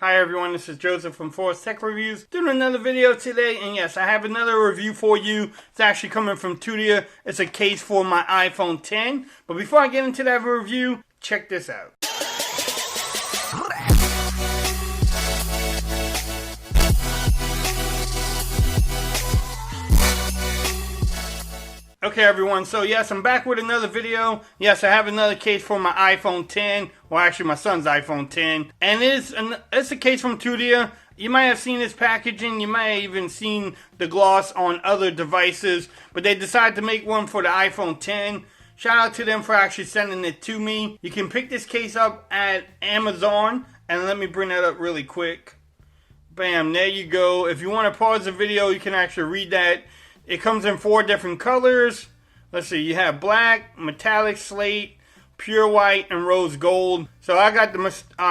Hi everyone, this is Joseph from Force Tech Reviews, doing another video today, and yes, I have another review for you. It's actually coming from Tudia. It's a case for my iPhone 10, but before I get into that review, check this out. Okay everyone, so yes, I'm back with another video. Yes, I have another case for my iPhone 10, well actually my son's iPhone 10, and it's a case from Tudia. You might have seen this packaging, you might have even seen the gloss on other devices, but they decided to make one for the iPhone 10. Shout out to them for actually sending it to me. You can pick this case up at Amazon, and let me bring that up really quick. Bam, there you go. If you want to pause the video, you can actually read that. It comes in 4 different colors. Let's see, you have black, metallic slate, pure white, and rose gold. So I got the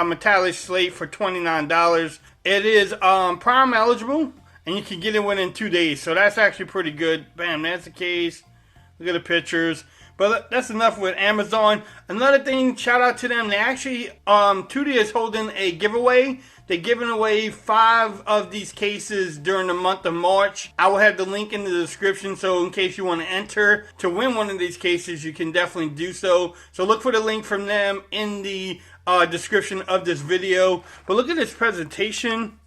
metallic slate for $29. It is Prime eligible, and you can get it within 2 days. So that's actually pretty good. Bam, that's the case. Look at the pictures. But that's enough with Amazon. Another thing, shout out to them. They actually, Tudia is holding a giveaway. They're giving away 5 of these cases during the month of March. I will have the link in the description, so in case you want to enter to win one of these cases, you can definitely do so. So look for the link from them in the description of this video. But look at this presentation.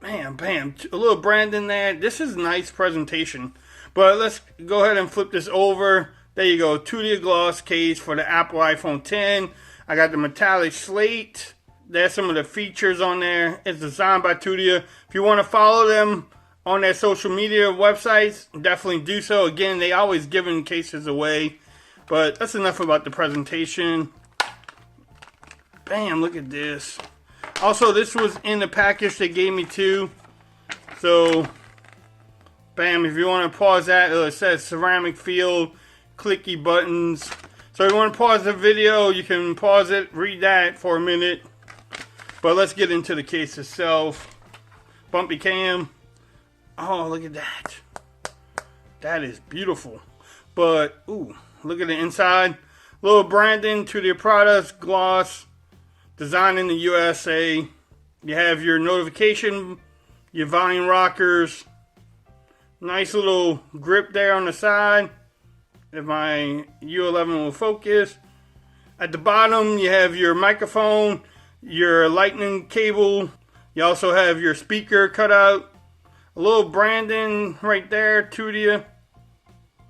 Man, bam, a little brand in there. This is a nice presentation. But let's go ahead and flip this over. There you go, Tudia Glost case for the Apple iPhone 10. I got the metallic slate. There's some of the features on there. It's designed by Tudia. If you want to follow them on their social media websites, definitely do so. Again, they always giving cases away. But that's enough about the presentation. Bam, look at this. Also, this was in the package they gave me too. So, bam, if you want to pause that, it says ceramic feel, clicky buttons. So if you want to pause the video, you can pause it, read that for a minute. But let's get into the case itself. Bumpy cam. Oh, look at that. That is beautiful. But, ooh, look at the inside. Little branding, Tudia products, gloss, designed in the USA. You have your notification, your volume rockers. Nice little grip there on the side. If my U11 will focus. At the bottom, you have your microphone, your lightning cable. You also have your speaker cutout. A little branding right there, Tudia.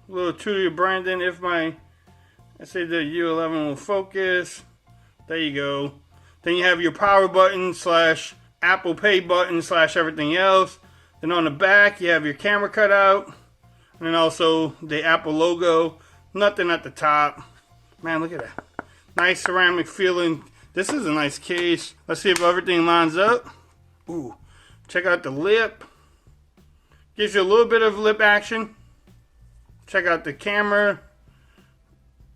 A little Tudia branding. If my, let's say the U11 will focus. There you go. Then you have your power button / Apple Pay button / everything else. Then on the back, you have your camera cutout. And then also the Apple logo. Nothing at the top. Man, look at that. Nice ceramic feeling. This is a nice case. Let's see if everything lines up. Ooh. Check out the lip. Gives you a little bit of lip action. Check out the camera.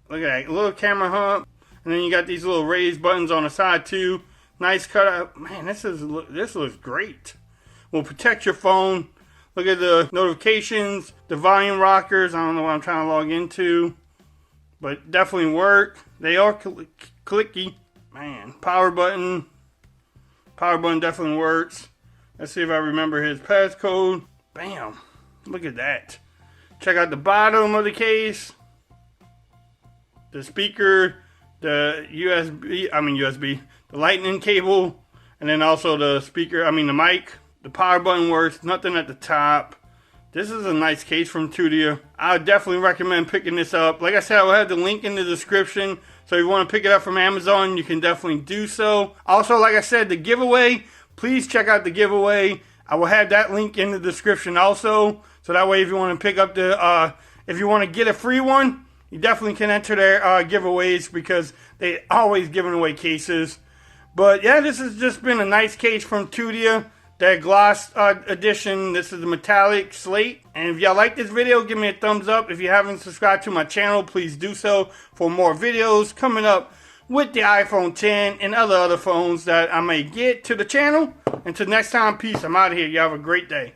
Look at that. A little camera hump. And then you got these little raised buttons on the side too. Nice cutout. Man, this looks great. Will protect your phone. Look at the notifications, the volume rockers. I don't know what I'm trying to log into, but definitely work. They are clicky. Man, power button. Power button definitely works. Let's see if I remember his passcode. Bam. Look at that. Check out the bottom of the case. The speaker, the USB, the lightning cable, and then also the speaker, the mic. The power button works, nothing at the top. This is a nice case from Tudia. I would definitely recommend picking this up. Like I said, I will have the link in the description. So if you want to pick it up from Amazon, you can definitely do so. Also, like I said, the giveaway, please check out the giveaway. I will have that link in the description also. So that way if you want to pick up if you want to get a free one, you definitely can enter their giveaways because they always giving away cases. But yeah, this has just been a nice case from Tudia. That gloss edition. This is the metallic slate. And if y'all like this video, give me a thumbs up. If you haven't subscribed to my channel, please do so for more videos coming up with the iPhone 10 and other phones that I may get to the channel. Until next time, peace. I'm out of here. Y'all have a great day.